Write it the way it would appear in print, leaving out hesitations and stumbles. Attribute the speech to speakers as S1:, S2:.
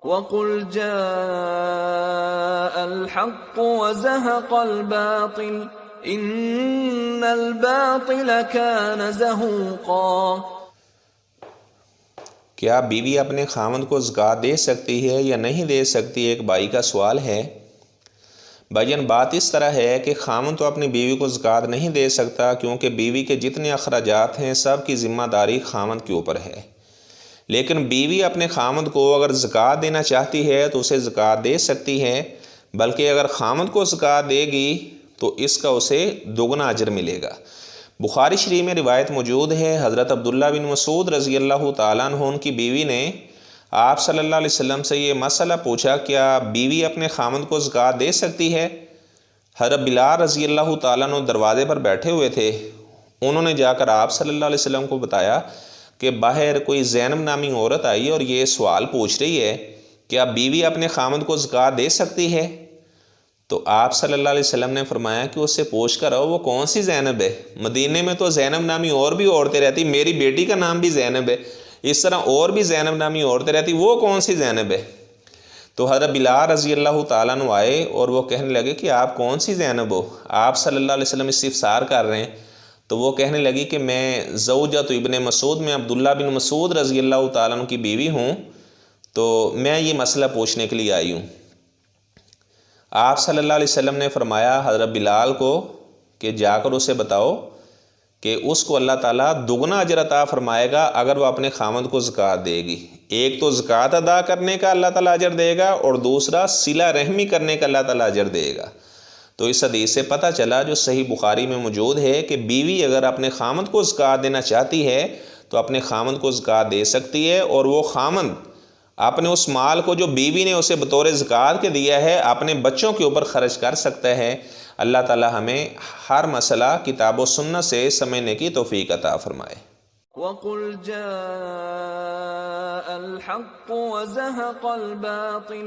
S1: وَقُلْ جَاءَ الْحَقُّ وَزَهَقَ الْبَاطِلُ إِنَّ الْبَاطِلَ كَانَ زَهُوقًا۔
S2: کیا بیوی اپنے خاوند کو زکوٰۃ دے سکتی ہے یا نہیں دے سکتی؟ ایک بھائی کا سوال ہے۔ بھائیان، بات اس طرح ہے کہ خاوند تو اپنی بیوی کو زکوٰۃ نہیں دے سکتا، کیونکہ بیوی کے جتنے اخراجات ہیں سب کی ذمہ داری خاوند کے اوپر ہے۔ لیکن بیوی اپنے خاوند کو اگر زکوٰۃ دینا چاہتی ہے تو اسے زکوٰۃ دے سکتی ہے، بلکہ اگر خاوند کو زکوٰۃ دے گی تو اس کا اسے دوگنا اجر ملے گا۔ بخاری شریف میں روایت موجود ہے، حضرت عبداللہ بن مسعود رضی اللہ تعالیٰ عنہ ان کی بیوی نے آپ صلی اللہ علیہ وسلم سے یہ مسئلہ پوچھا، کیا بیوی اپنے خاوند کو زکوٰۃ دے سکتی ہے؟ حضرت بلال رضی اللہ تعالیٰ عنہ دروازے پر بیٹھے ہوئے تھے، انہوں نے جا کر آپ صلی اللہ علیہ وسلم کو بتایا کہ باہر کوئی زینب نامی عورت آئی اور یہ سوال پوچھ رہی ہے، کیا بیوی اپنے خاوند کو زکوٰۃ دے سکتی ہے؟ تو آپ صلی اللہ علیہ وسلم نے فرمایا کہ اس سے پوچھ کر آؤ وہ کون سی زینب ہے۔ مدینے میں تو زینب نامی اور بھی عورتیں رہتی، میری بیٹی کا نام بھی زینب ہے، اس طرح اور بھی زینب نامی عورتیں رہتی، وہ کون سی زینب ہے؟ تو حضرت بلال رضی اللہ تعالیٰ عنہ آئے اور وہ کہنے لگے کہ آپ کون سی زینب ہو؟ آپ صلی اللہ علیہ وسلم استفسار کر رہے ہیں، تو وہ کہنے لگی کہ میں زوجۃ ابن مسعود، میں عبداللہ بن مسعود رضی اللہ تعالیٰ عنہ کی بیوی ہوں، تو میں یہ مسئلہ پوچھنے کے لیے آئی ہوں۔ آپ صلی اللہ علیہ وسلم نے فرمایا حضرت بلال کو کہ جا کر اسے بتاؤ کہ اس کو اللہ تعالیٰ دگنا اجر عطا فرمائے گا اگر وہ اپنے خاوند کو زکوٰۃ دے گی۔ ایک تو زکوٰۃ ادا کرنے کا اللہ تعالیٰ اجر دے گا، اور دوسرا صلہ رحمی کرنے کا اللہ تعالیٰ اجر دے گا۔ تو اس حدیث سے پتہ چلا، جو صحیح بخاری میں موجود ہے، کہ بیوی اگر اپنے خاوند کو زکوٰۃ دینا چاہتی ہے تو اپنے خاوند کو زکوٰۃ دے سکتی ہے، اور وہ خاوند اپنے اس مال کو جو بیوی نے اسے بطور زکوٰۃ کے دیا ہے اپنے بچوں کے اوپر خرچ کر سکتا ہے۔ اللہ تعالی ہمیں ہر مسئلہ کتاب و سنت سے سمجھنے کی توفیق عطا فرمائے۔
S1: وَقُلْ جَاءَ الْحَقُّ وَزَهَقَ الْبَاطِلُ